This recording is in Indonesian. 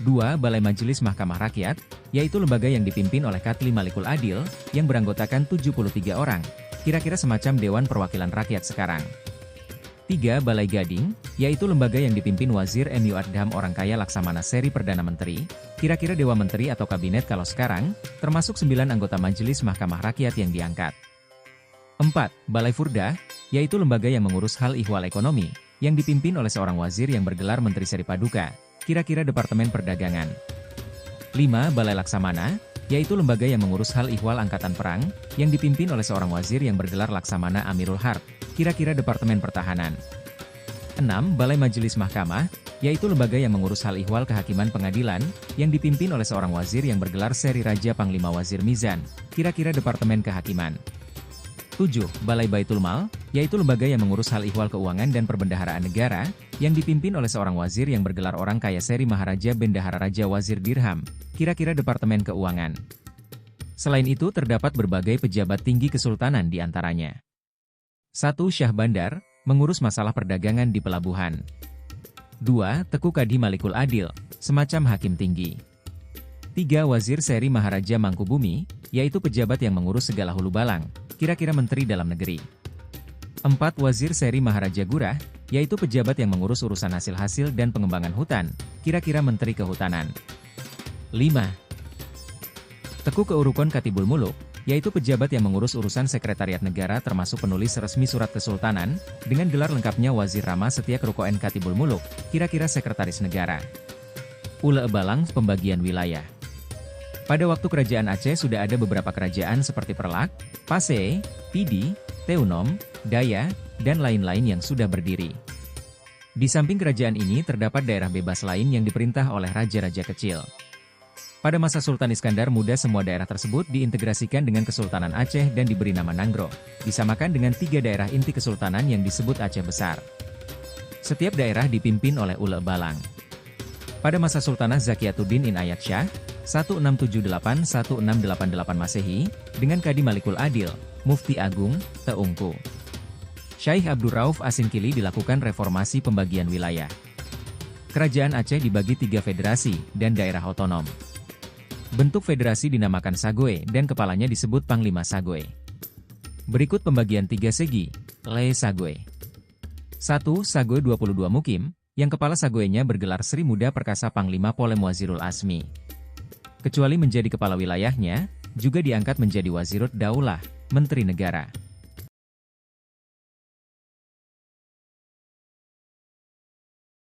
2. Balai Majelis Mahkamah Rakyat, yaitu lembaga yang dipimpin oleh Katli Malikul Adil, yang beranggotakan 73 orang, kira-kira semacam Dewan Perwakilan Rakyat sekarang. 3. Balai Gading, yaitu lembaga yang dipimpin Wazir M.Yu Adham orang kaya Laksamana seri Perdana Menteri, kira-kira Dewa Menteri atau Kabinet kalau sekarang, termasuk 9 anggota Majelis Mahkamah Rakyat yang diangkat. 4. Balai Furda, yaitu lembaga yang mengurus hal ihwal ekonomi, yang dipimpin oleh seorang wazir yang bergelar Menteri Seri Paduka, kira-kira Departemen Perdagangan. 5. Balai Laksamana, yaitu lembaga yang mengurus hal ihwal Angkatan Perang, yang dipimpin oleh seorang wazir yang bergelar Laksamana Amirul Harb, kira-kira Departemen Pertahanan. 6. Balai Majelis Mahkamah, yaitu lembaga yang mengurus hal ihwal kehakiman pengadilan, yang dipimpin oleh seorang wazir yang bergelar Seri Raja Panglima Wazir Mizan, kira-kira Departemen Kehakiman. 7. Balai Baitul Mal, yaitu lembaga yang mengurus hal ihwal keuangan dan perbendaharaan negara, yang dipimpin oleh seorang wazir yang bergelar orang kaya Seri Maharaja Bendahara Raja Wazir Dirham, kira-kira Departemen Keuangan. Selain itu terdapat berbagai pejabat tinggi kesultanan di antaranya. 1. Syah Bandar, mengurus masalah perdagangan di pelabuhan. 2. Teku Kadhi Malikul Adil, semacam hakim tinggi. 3. Wazir Seri Maharaja Mangkubumi, yaitu pejabat yang mengurus segala hulu balang, kira-kira Menteri Dalam Negeri. 4. Wazir Seri Maharaja Gurah, yaitu pejabat yang mengurus urusan hasil-hasil dan pengembangan hutan, kira-kira Menteri Kehutanan. 5. Teku Keurukon Katibul Muluk, yaitu pejabat yang mengurus urusan sekretariat negara termasuk penulis resmi surat kesultanan, dengan gelar lengkapnya Wazir Rama Setia Kerukoen Katibul Muluk, kira-kira Sekretaris Negara. Ule Balang, pembagian wilayah. Pada waktu kerajaan Aceh sudah ada beberapa kerajaan seperti Perlak, Pasé, Pidi, Teunom, Daya, dan lain-lain yang sudah berdiri. Di samping kerajaan ini terdapat daerah bebas lain yang diperintah oleh raja-raja kecil. Pada masa Sultan Iskandar Muda semua daerah tersebut diintegrasikan dengan Kesultanan Aceh dan diberi nama Nanggro, disamakan dengan 3 daerah inti kesultanan yang disebut Aceh Besar. Setiap daerah dipimpin oleh Ule Balang. Pada masa Sultanah Zakiatuddin Inayat Shah, 1678-1688 Masehi, dengan Kadhi Malikul Adil, Mufti Agung, Teungku. Syaikh Abdur Rauf Asinkili dilakukan reformasi pembagian wilayah. Kerajaan Aceh dibagi 3 federasi dan daerah otonom. Bentuk federasi dinamakan Sagoe dan kepalanya disebut Panglima Sagoe. Berikut pembagian 3 segi, Le Sagoe. 1. Sagoe 22 Mukim, yang kepala Sagoenya bergelar Sri Muda Perkasa Panglima Polem Wazirul Asmi. Kecuali menjadi kepala wilayahnya, juga diangkat menjadi Wazirut Daulah, Menteri Negara.